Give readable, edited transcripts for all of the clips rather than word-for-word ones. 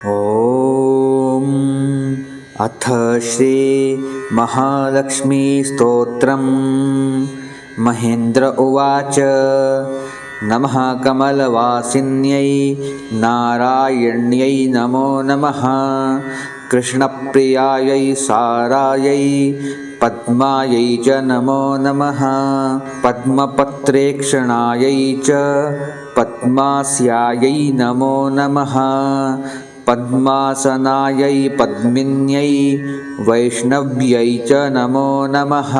ॐ अथ श्री महालक्ष्मी स्तोत्रम्। महेन्द्र उवाच। नमः कमलवासिन्यै नारायण्यै नमो नमः। कृष्णप्रियायै सारायै पद्मायै च नमो नमः। पद्मपत्रेक्षणायै च पद्मास्यायै नमो नमः। पद्मासनायै पद्मिन्यै वैष्णव्यै च नमो नमः।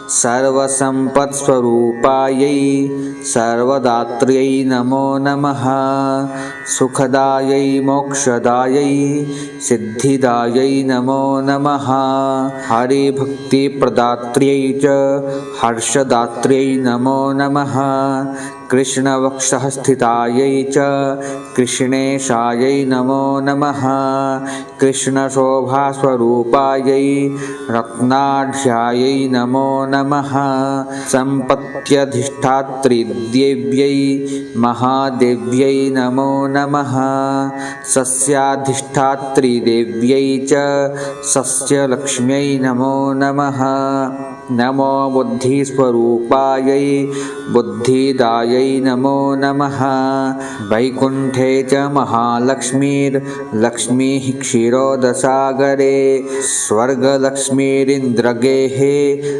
सर्वसम्पत्स्वरूपायै सर्वदात्र्यै नमो नमः। सुखदायै मोक्षदायै सिद्धिदायै नमो नमः। हरिभक्तिप्रदात्र्यै च हर्षदात्र्यै नमो नमः। कृष्णवक्षःस्थितायै च कृष्णेशायै नमो नमः। कृष्णशोभास्वरूपायै रत्नाढ्यायै नमो नमः। सम्पत्यधिष्ठात्रीदेव्यै महादेव्यै नमो नमः। सस्याधिष्ठात्रीदेव्यै च सस्यलक्ष्म्यै नमो नमः। नमो बुद्धिस्वरूपायै बुद्धिदायै नमो नमः। वैकुण्ठे च महालक्ष्मीर्लक्ष्मीः क्षीरोदसागरे। स्वर्गलक्ष्मीरिन्द्रगेहे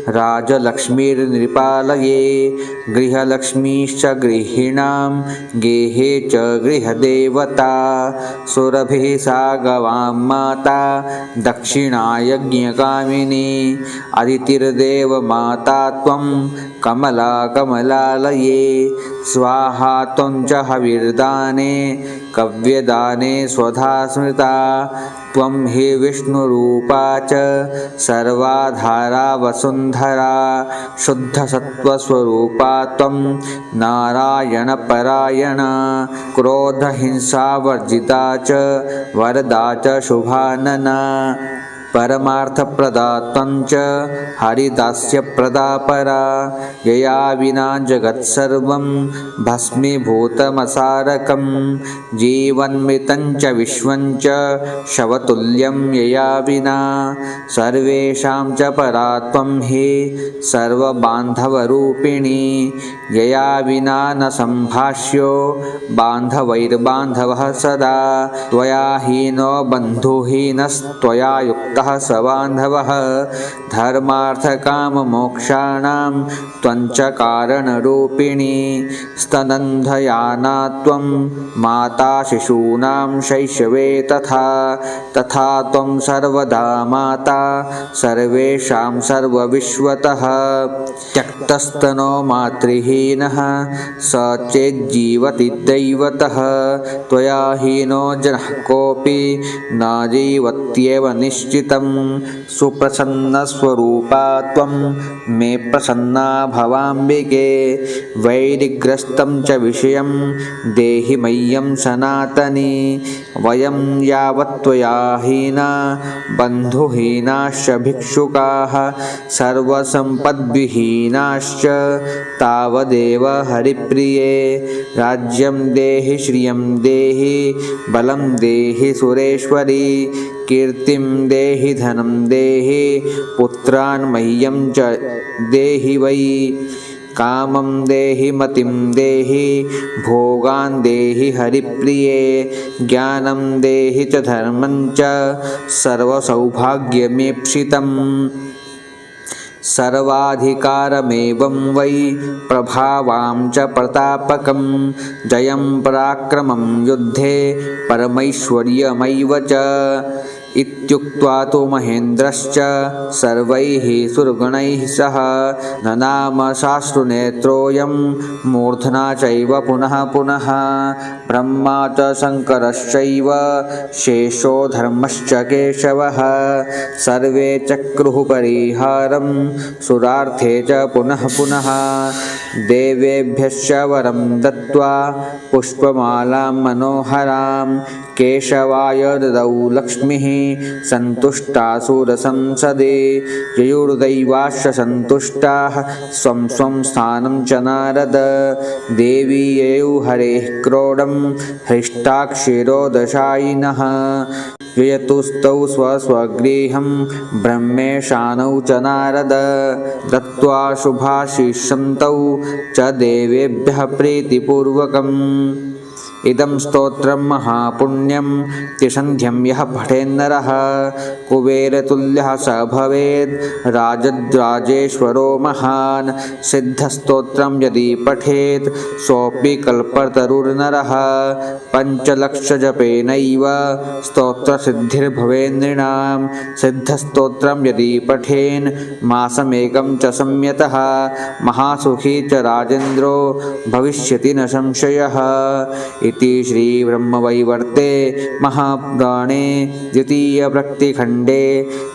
राजलक्ष्मीर्नृपालये। गृहलक्ष्मीश्च गृहिणां गेहे च गृहदेवता। सुरभिः सा गवां माता दक्षिणायज्ञकामिनी। अदितिर्देवमाता त्वं कमला कमलालये। स्वाहा त्वं च हविर्दाने कव्यदाने स्वधा स्मृता। त्वं हि विष्णुरूपा च सर्वाधारा वसुन्धरा। शुद्धसत्त्वस्वरूपा त्वं नारायणपरायणा। क्रोधहिंसावर्जिता च वरदा च शुभानना। परमार्थप्रदा त्वं च हरिदास्यप्रदा परा। यया विना जगत्सर्वं भस्मीभूतमसारकं। जीवन्मृतं च विश्वं च शवतुल्यं यया विना। सर्वेषां च परा त्वं हि सर्वबान्धवरूपिणी। यया विना न सम्भाष्यो बान्धवैर्बान्धवः सदा। त्वया हीनो बन्धुहीनस्त्वया युक्तः स बान्धवः। धर्मार्थकाममोक्षाणां त्वं च कारणरूपिणी। स्तनन्दयाना त्वं माता शिशूनां शैशवे तथा। तथा त्वं सर्वदा माता सर्वेषां सर्वविश्वतः। त्यक्तस्तनो मातृहीनः स चेज्जीवति दैवतः। त्वया हीनो जनः कोऽपि न जीवत्येव निश्चितं। सुप्रसन्नस्वरूपा त्वं मे प्रसन्ना भवाम्बिके। वैरिग्रस्तं च विषयं देहि मह्यं सनातनी। वयं यावत् त्वया हीना बन्धुहीनाश्च भिक्षुकाः सर्वसम्पद्विहीनाश्च तावदेव हरिप्रिये। राज्यं देहि श्रियं देहि बलं देहि सुरेश्वरी। कीर्तिं देहि धनं देहि पुत्रान् मह्यं च देहि वै। कामं देहि मतिं देहि भोगान् देहि हरिप्रिये। ज्ञानं देहि च धर्मं च सर्वसौभाग्यमेप्सितम्। सर्वाधिकारमेवं वै प्रभावां च प्रतापकं। जयं पराक्रमं युद्धे परमैश्वर्यमैव च। इत्युक्त्वा तु महेन्द्रश्च सर्वैः सुरगणैः सह ननाम साश्रुनेत्रोऽयं मूर्धना चैव पुनः पुनः। ब्रह्मा च शङ्करश्चैव शेषो धर्मश्च केशवः। सर्वे चक्रुः परिहारं सुरार्थे च पुनः पुनः। देवेभ्यश्च वरं दत्त्वा पुष्पमालां मनोहरां केशवाय ददौ लक्ष्मीः सन्तुष्टासुरसंसदे ययुर्दैवाश्च सन्तुष्टाः स्वं स्वं स्थानं च नारद देवी ययौ हरेः क्रोडं हृष्टाक्षिरोदशायिनः ययतुस्तौ स्वस्वगृहं ब्रह्मेशानौ च नारद दत्त्वा शुभाशिषं तौ च देवेभ्यः प्रीतिपूर्वकम् इदं स्तोत्रं महापुण्यं त्रिसन्ध्यं यः पठेन्नरः कुबेरतुल्यः स भवेत् राजद्राजेश्वरो महान् सिद्धस्तोत्रं यदि पठेत् सोऽपि कल्पतरुर्नरः पञ्चलक्षजपेनैव स्तोत्रसिद्धिर्भवेन्नृणां सिद्धस्तोत्रं यदि पठेन् मासमेकं च संयतः महासुखी च राजेन्द्रो भविष्यति न संशयः। इति श्रीब्रह्मवैवर्ते महापुराणे द्वितीयप्रक्तिखण्डे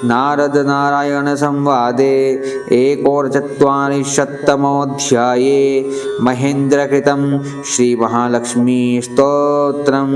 नारदनारायणसंवादे 140तमोऽध्याये महेन्द्रकृतं श्रीमहालक्ष्मीस्तोत्रम्।